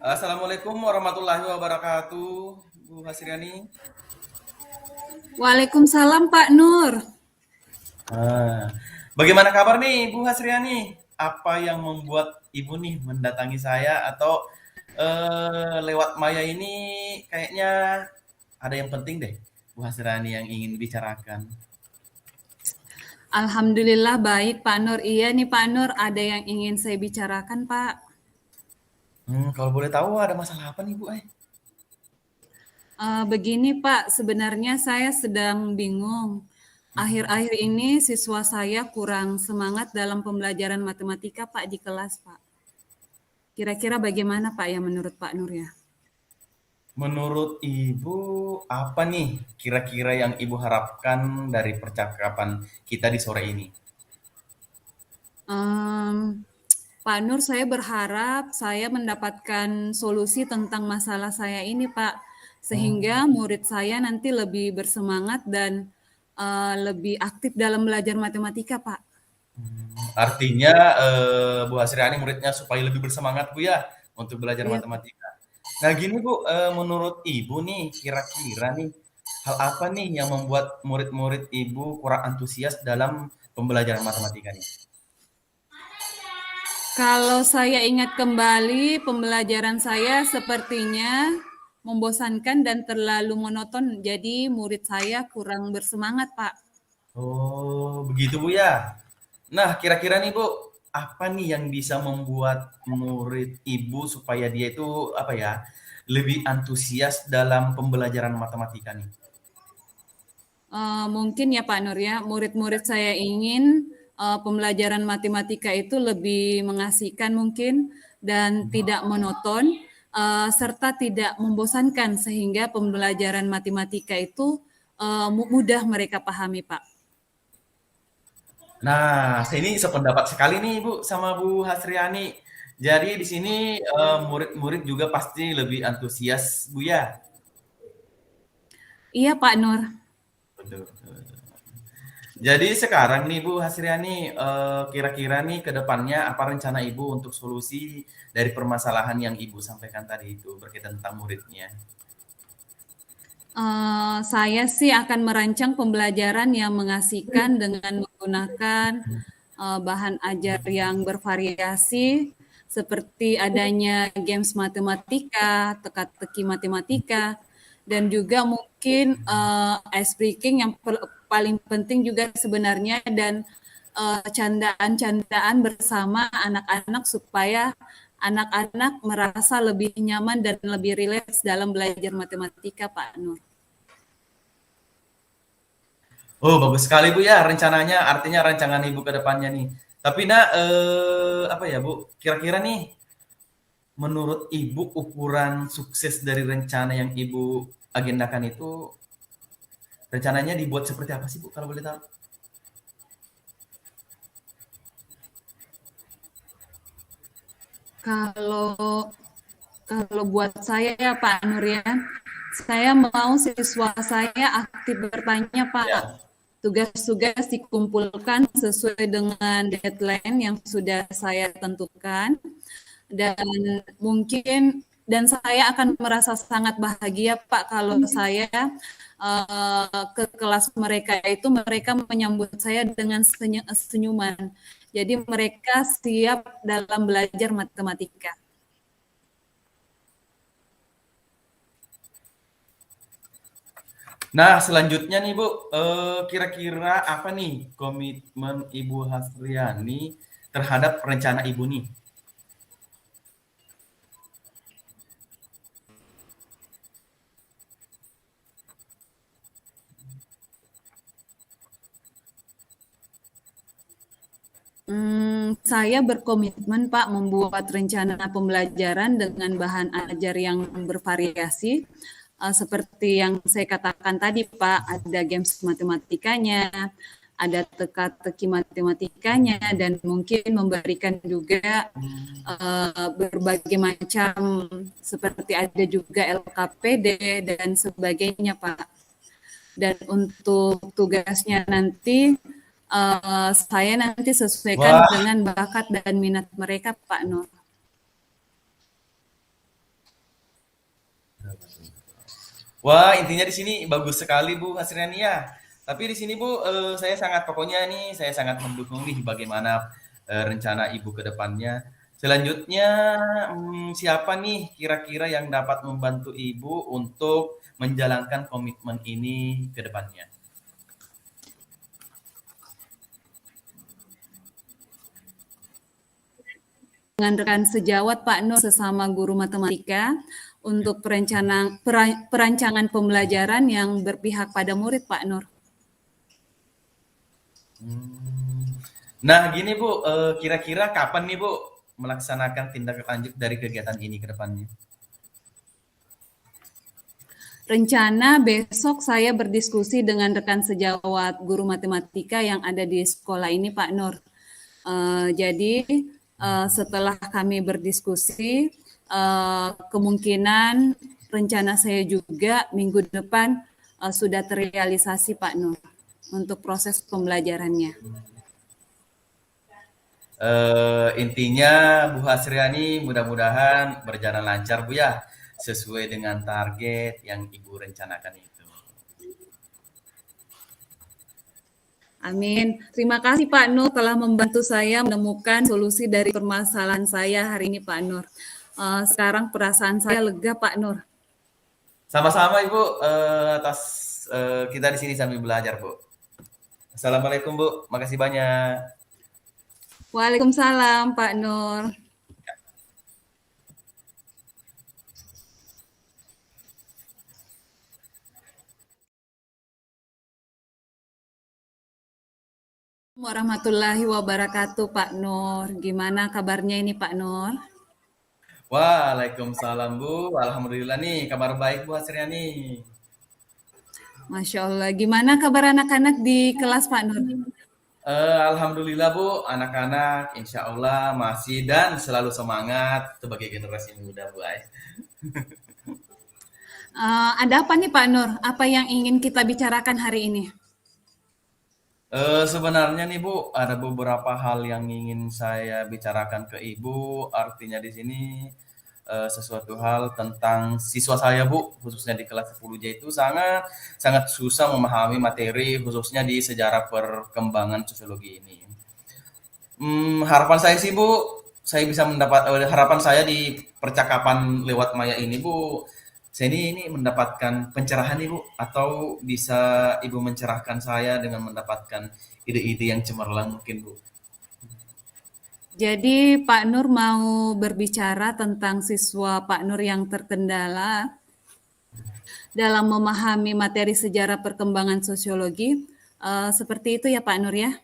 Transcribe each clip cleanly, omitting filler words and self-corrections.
Assalamualaikum warahmatullahi wabarakatuh, Bu Hasriani. Waalaikumsalam Pak Nur. Ah, Bagaimana kabar nih, Bu Hasriani? Apa yang membuat Ibu nih mendatangi saya atau lewat Maya ini kayaknya ada yang penting deh, Bu Hasriani yang ingin bicarakan. Alhamdulillah baik Pak Nur. Iya nih Pak Nur, ada yang ingin saya bicarakan Pak. Kalau boleh tahu ada masalah apa nih, Bu? Begini Pak, sebenarnya saya sedang bingung. Akhir-akhir ini siswa saya kurang semangat dalam pembelajaran matematika Pak di kelas Pak. Kira-kira bagaimana Pak ya menurut Pak Nur ya? Menurut Ibu, apa nih kira-kira yang Ibu harapkan dari percakapan kita di sore ini? Em, Pak Nur, saya berharap saya mendapatkan solusi tentang masalah saya ini, Pak, Oh. sehingga murid saya nanti lebih bersemangat dan lebih aktif dalam belajar matematika, Pak. Artinya, Bu Hasriani muridnya supaya lebih bersemangat, Bu, ya, untuk belajar Iya, Pak. matematika. Nah, gini, Bu, menurut Ibu nih, kira-kira nih, hal apa nih yang membuat murid-murid Ibu kurang antusias dalam pembelajaran matematika nih? Kalau saya ingat kembali, pembelajaran saya sepertinya membosankan dan terlalu monoton, jadi murid saya kurang bersemangat, Pak. Oh, begitu, Bu, ya? Nah, kira-kira nih, Bu, apa nih yang bisa membuat murid Ibu supaya dia itu, apa ya, lebih antusias dalam pembelajaran matematika nih? Mungkin ya Pak Nur ya, murid-murid saya ingin pembelajaran matematika itu lebih mengasihkan mungkin dan tidak monoton, serta tidak membosankan sehingga pembelajaran matematika itu mudah mereka pahami Pak. Nah, saya ini sependapat sekali nih Bu sama Bu Hasriani. Jadi di sini murid-murid juga pasti lebih antusias Bu ya. Iya Pak Nur. Betul, betul. Jadi sekarang nih Bu Hasriani, kira-kira nih ke depannya apa rencana Ibu untuk solusi dari permasalahan yang Ibu sampaikan tadi itu berkaitan tentang muridnya? Saya sih akan merancang pembelajaran yang mengasihkan dengan menggunakan bahan ajar yang bervariasi seperti adanya games matematika, teka-teki matematika, dan juga mungkin ice breaking yang paling penting juga sebenarnya dan candaan-candaan bersama anak-anak supaya anak-anak merasa lebih nyaman dan lebih rileks dalam belajar matematika, Pak Nur. Oh, bagus sekali Bu ya rencananya, artinya rancangan Ibu ke depannya nih. Tapi nak, apa ya Bu, kira-kira nih menurut Ibu ukuran sukses dari rencana yang Ibu agendakan itu rencananya dibuat seperti apa sih Bu kalau boleh tahu? Kalau kalau buat saya ya Pak Nur ya, saya mau siswa saya aktif bertanya Pak. Ya. Tugas-tugas dikumpulkan sesuai dengan deadline yang sudah saya tentukan dan mungkin dan saya akan merasa sangat bahagia Pak kalau saya ke kelas mereka itu mereka menyambut saya dengan senyuman. Jadi mereka siap dalam belajar matematika. Nah, selanjutnya nih Bu, kira-kira apa nih komitmen Ibu Hasriani terhadap rencana Ibu nih? Saya berkomitmen Pak membuat rencana pembelajaran dengan bahan ajar yang bervariasi, seperti yang saya katakan tadi Pak, ada games matematikanya, ada teka-teki matematikanya, dan mungkin memberikan juga berbagai macam seperti ada juga LKPD dan sebagainya Pak. Dan untuk tugasnya nanti saya nanti sesuaikan Wah, dengan bakat dan minat mereka, Pak Nur. Wah, intinya di sini bagus sekali Bu Hasriani ya. Tapi di sini Bu, saya sangat pokoknya nih, saya sangat mendukung nih bagaimana rencana Ibu ke depannya. Selanjutnya, siapa nih kira-kira yang dapat membantu Ibu untuk menjalankan komitmen ini ke depannya? Dengan rekan sejawat Pak Nur sesama guru matematika untuk perancangan pembelajaran yang berpihak pada murid Pak Nur. Nah, gini Bu, kira-kira kapan nih Bu melaksanakan tindak lanjut dari kegiatan ini ke depannya? Rencana besok saya berdiskusi dengan rekan sejawat guru matematika yang ada di sekolah ini Pak Nur. Jadi setelah kami berdiskusi, kemungkinan rencana saya juga minggu depan sudah terrealisasi Pak Nur untuk proses pembelajarannya. Intinya Bu Hasriani mudah-mudahan berjalan lancar Bu ya, sesuai dengan target yang Ibu rencanakan itu. Amin. Terima kasih Pak Nur telah membantu saya menemukan solusi dari permasalahan saya hari ini Pak Nur. Sekarang perasaan saya lega Pak Nur. Sama-sama Ibu, atas kita di sini sambil belajar Bu. Assalamualaikum Bu, makasih banyak. Waalaikumsalam Pak Nur. Warahmatullahi wabarakatuh Pak Nur. Gimana kabarnya ini Pak Nur? Waalaikumsalam Bu, alhamdulillah nih kabar baik Bu Hasriani. Masya Allah. Gimana kabar anak-anak di kelas Pak Nur? Alhamdulillah Bu, anak-anak insya Allah masih dan selalu semangat sebagai generasi muda Bu. Ada apa nih Pak Nur? Apa yang ingin kita bicarakan hari ini? Sebenarnya nih Bu, ada beberapa hal yang ingin saya bicarakan ke Ibu. Artinya di sini sesuatu hal tentang siswa saya Bu, khususnya di kelas 10J itu sangat sangat susah memahami materi khususnya di sejarah perkembangan sosiologi ini. Harapan saya sih Bu, saya bisa mendapat harapan saya di percakapan lewat maya ini Bu, saya ini mendapatkan pencerahan nih Bu, atau bisa Ibu mencerahkan saya dengan mendapatkan ide-ide yang cemerlang mungkin Bu. Jadi Pak Nur mau berbicara tentang siswa Pak Nur yang terkendala dalam memahami materi sejarah perkembangan sosiologi. Seperti itu ya Pak Nur ya.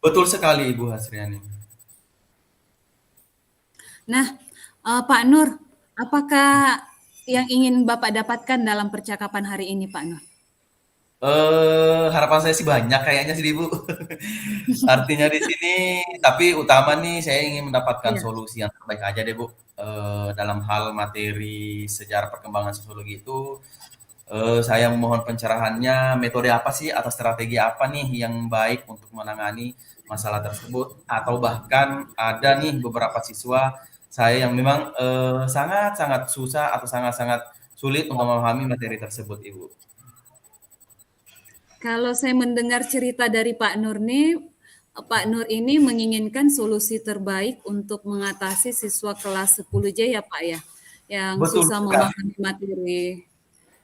Betul sekali Ibu Hasriani. Nah, Pak Nur, apakah yang ingin Bapak dapatkan dalam percakapan hari ini Pak Nur? Harapan saya sih banyak kayaknya sih Ibu. Artinya di sini, tapi utama nih saya ingin mendapatkan Iya. solusi yang terbaik aja deh Bu. Dalam hal materi sejarah perkembangan sosiologi itu, saya memohon pencerahannya, metode apa sih atau strategi apa nih yang baik untuk menangani masalah tersebut, atau bahkan ada nih beberapa siswa saya yang memang sangat-sangat susah atau sangat-sangat sulit untuk memahami materi tersebut, Ibu. Kalau saya mendengar cerita dari Pak Nur nih, Pak Nur ini menginginkan solusi terbaik untuk mengatasi siswa kelas 10J ya Pak ya, yang Betul susah sekali. memahami materi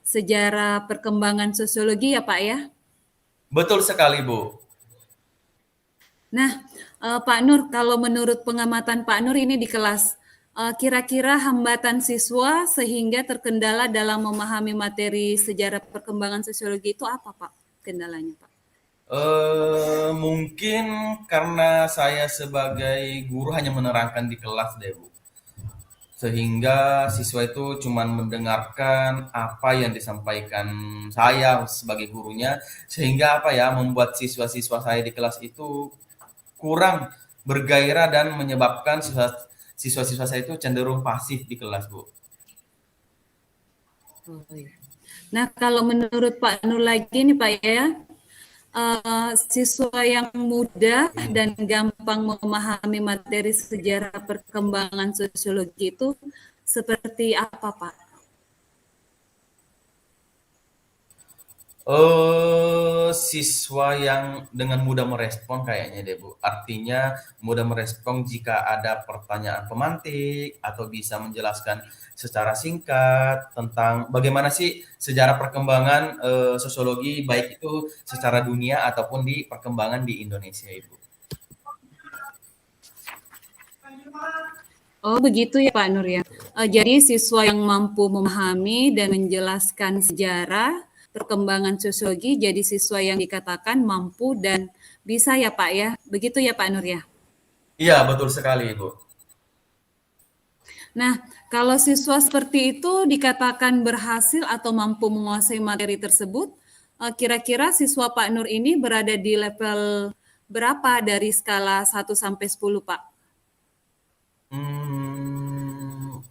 sejarah perkembangan sosiologi ya Pak ya. Betul sekali, Bu. Nah, Pak Nur, kalau menurut pengamatan Pak Nur ini di kelas, kira-kira hambatan siswa sehingga terkendala dalam memahami materi sejarah perkembangan sosiologi itu apa Pak kendalanya Pak? Mungkin karena saya sebagai guru hanya menerangkan di kelas deh, Bu. Sehingga siswa itu cuma mendengarkan apa yang disampaikan saya sebagai gurunya, sehingga apa ya, membuat siswa-siswa saya di kelas itu kurang bergairah dan menyebabkan siswa-siswa saya itu cenderung pasif di kelas, Bu. Oh, iya. Nah, kalau menurut Pak Nur lagi nih Pak ya, siswa yang mudah dan gampang memahami materi sejarah perkembangan sosiologi itu seperti apa Pak? Siswa yang dengan mudah merespon kayaknya deh, Bu. Artinya mudah merespon jika ada pertanyaan pemantik atau bisa menjelaskan secara singkat tentang bagaimana sih sejarah perkembangan, sosiologi baik itu secara dunia ataupun di perkembangan di Indonesia, Ibu. Oh, begitu ya Pak Nur ya. Jadi siswa yang mampu memahami dan menjelaskan sejarah perkembangan sosiologi jadi siswa yang dikatakan mampu dan bisa ya Pak ya. Begitu ya Pak Nur ya. Iya, betul sekali, Ibu. Nah, kalau siswa seperti itu dikatakan berhasil atau mampu menguasai materi tersebut, kira-kira siswa Pak Nur ini berada di level berapa dari skala 1 sampai 10, Pak? Mmm,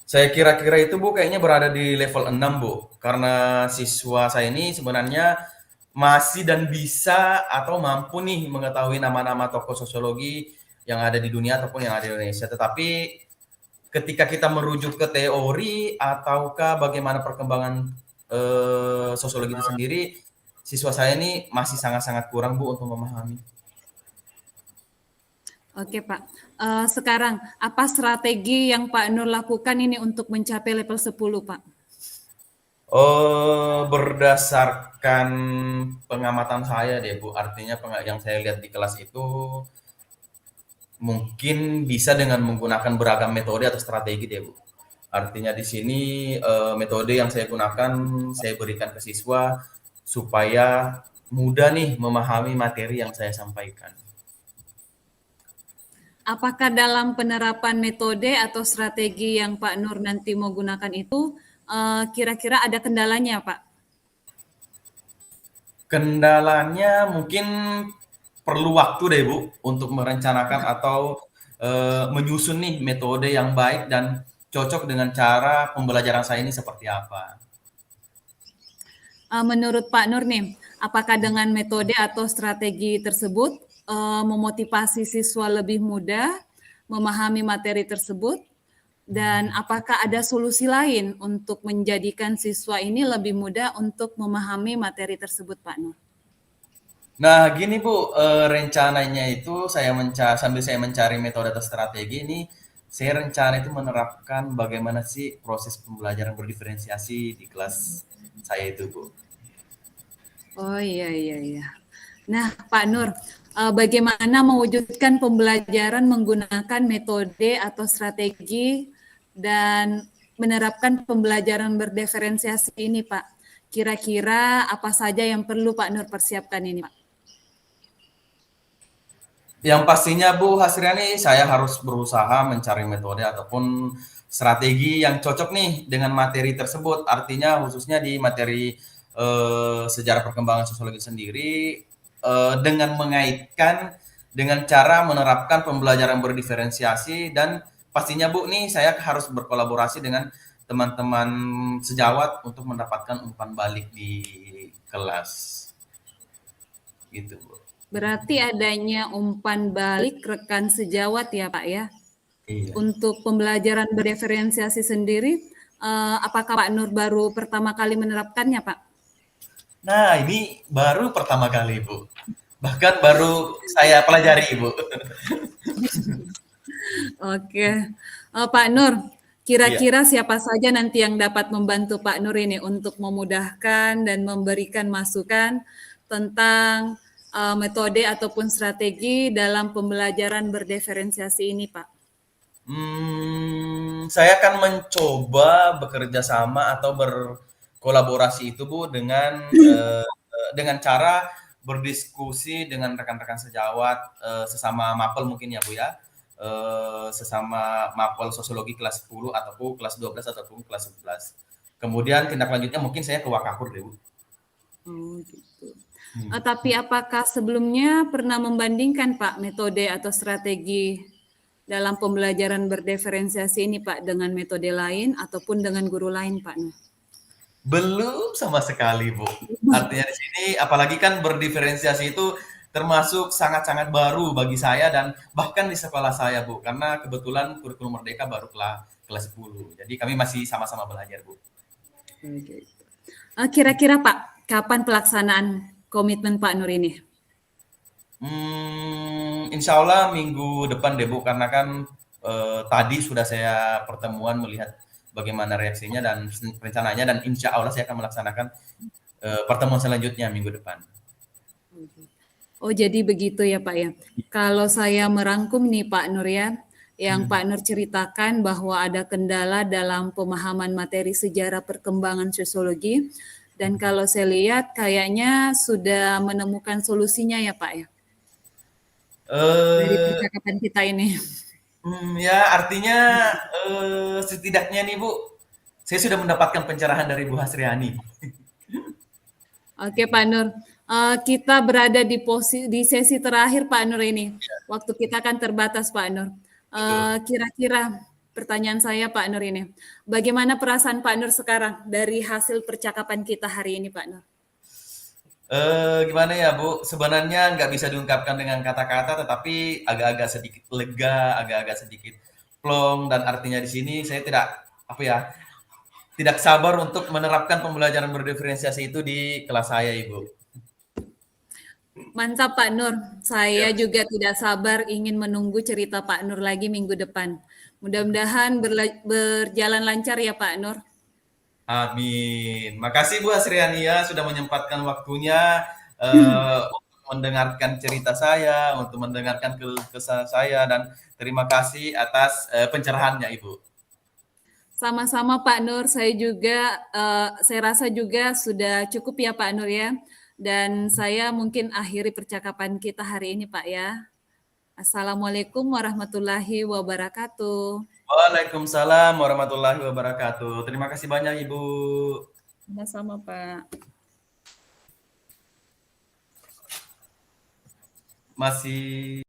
saya kira-kira itu, Bu, kayaknya berada di level 6 Bu. Karena siswa saya ini sebenarnya masih dan bisa atau mampu nih mengetahui nama-nama tokoh sosiologi yang ada di dunia ataupun yang ada di Indonesia. Tetapi ketika kita merujuk ke teori ataukah bagaimana perkembangan, sosiologi itu sendiri, siswa saya ini masih sangat-sangat kurang, Bu, untuk memahami. Oke, Pak. Sekarang apa strategi yang Pak Nur lakukan ini untuk mencapai level 10, Pak? Berdasarkan pengamatan saya deh, Bu, artinya yang saya lihat di kelas itu mungkin bisa dengan menggunakan beragam metode atau strategi deh, Bu. Artinya di sini, metode yang saya gunakan, saya berikan ke siswa supaya mudah nih memahami materi yang saya sampaikan. Apakah dalam penerapan metode atau strategi yang Pak Nur nanti mau gunakan itu, kira-kira ada kendalanya, Pak? Kendalanya mungkin perlu waktu deh, Bu, untuk merencanakan atau, menyusun nih metode yang baik dan cocok dengan cara pembelajaran saya ini seperti apa. Menurut Pak Nur nih, apakah dengan metode atau strategi tersebut memotivasi siswa lebih mudah memahami materi tersebut? Dan apakah ada solusi lain untuk menjadikan siswa ini lebih mudah untuk memahami materi tersebut, Pak Nur? Nah, gini Bu, rencananya itu sambil saya mencari metode atau strategi ini, saya rencana itu menerapkan bagaimana sih proses pembelajaran berdiferensiasi di kelas saya itu, Bu. Oh iya iya iya. Nah, Pak Nur, bagaimana mewujudkan pembelajaran menggunakan metode atau strategi dan menerapkan pembelajaran berdiferensiasi ini, Pak? Kira-kira apa saja yang perlu Pak Nur persiapkan ini, Pak? Yang pastinya Bu Hasriani, saya harus berusaha mencari metode ataupun strategi yang cocok nih dengan materi tersebut. Artinya khususnya di materi sejarah perkembangan sosiologi sendiri dengan mengaitkan dengan cara menerapkan pembelajaran berdiferensiasi dan pastinya Bu nih saya harus berkolaborasi dengan teman-teman sejawat untuk mendapatkan umpan balik di kelas. Gitu Bu. Berarti adanya umpan balik rekan sejawat ya, Pak ya? Iya. Untuk pembelajaran berdiferensiasi sendiri, apakah Pak Nur baru pertama kali menerapkannya, Pak? Nah, ini baru pertama kali, Bu. Bahkan baru saya pelajari, Bu. Oke. Pak Nur, Iya. kira-kira siapa saja nanti yang dapat membantu Pak Nur ini untuk memudahkan dan memberikan masukan tentang metode ataupun strategi dalam pembelajaran berdiferensiasi ini, Pak? Saya akan mencoba bekerja sama atau berkolaborasi itu, Bu, dengan cara berdiskusi dengan rekan-rekan sejawat, sesama mapel mungkin ya, Bu, ya. Sesama mapel sosiologi kelas 10 ataupun kelas 12 ataupun kelas 11. Kemudian tindak lanjutnya mungkin saya ke Wakakur deh, Bu. Oh, gitu. Hmm. Tapi apakah sebelumnya pernah membandingkan Pak metode atau strategi dalam pembelajaran berdiferensiasi ini Pak dengan metode lain ataupun dengan guru lain Pak? Belum sama sekali, Bu. Artinya di sini apalagi kan berdiferensiasi itu termasuk sangat-sangat baru bagi saya dan bahkan di sekolah saya, Bu. Karena kebetulan kurikulum Merdeka baru kelas 10. Jadi kami masih sama-sama belajar, Bu. Kira-kira Pak, kapan pelaksanaan komitmen Pak Nur ini? Insya Allah minggu depan deh Bu, karena kan tadi sudah saya pertemuan melihat bagaimana reaksinya dan rencananya, dan insya Allah saya akan melaksanakan pertemuan selanjutnya minggu depan. Oh, jadi begitu ya Pak ya. Kalau saya merangkum nih Pak Nur ya, yang Pak Nur ceritakan bahwa ada kendala dalam pemahaman materi sejarah perkembangan sosiologi, dan kalau saya lihat kayaknya sudah menemukan solusinya ya Pak ya, dari Eh, percakapan kita ini. Ya artinya setidaknya nih Bu, saya sudah mendapatkan pencerahan dari Bu Hasriani. Oke Pak Nur, kita berada di sesi terakhir Pak Nur ini. Waktu kita kan terbatas Pak Nur. Betul. Kira-kira pertanyaan saya Pak Nur ini, bagaimana perasaan Pak Nur sekarang dari hasil percakapan kita hari ini Pak Nur? Gimana ya Bu, sebenarnya nggak bisa diungkapkan dengan kata-kata, tetapi agak-agak sedikit lega, agak-agak sedikit plong, dan artinya di sini saya tidak, apa ya, tidak sabar untuk menerapkan pembelajaran berdiferensiasi itu di kelas saya, Ibu. Mantap Pak Nur, Ya, saya juga tidak sabar ingin menunggu cerita Pak Nur lagi minggu depan. Mudah-mudahan berjalan lancar ya Pak Nur. amin. Makasih Bu Asriania sudah menyempatkan waktunya untuk mendengarkan cerita saya, untuk mendengarkan kesan saya, dan terima kasih atas pencerahannya, Ibu. Sama-sama Pak Nur, saya rasa juga sudah cukup ya Pak Nur ya. Dan saya mungkin akhiri percakapan kita hari ini Pak ya. Assalamualaikum warahmatullahi wabarakatuh. Waalaikumsalam warahmatullahi wabarakatuh. Terima kasih banyak, Ibu. Sama-sama Pak. Masih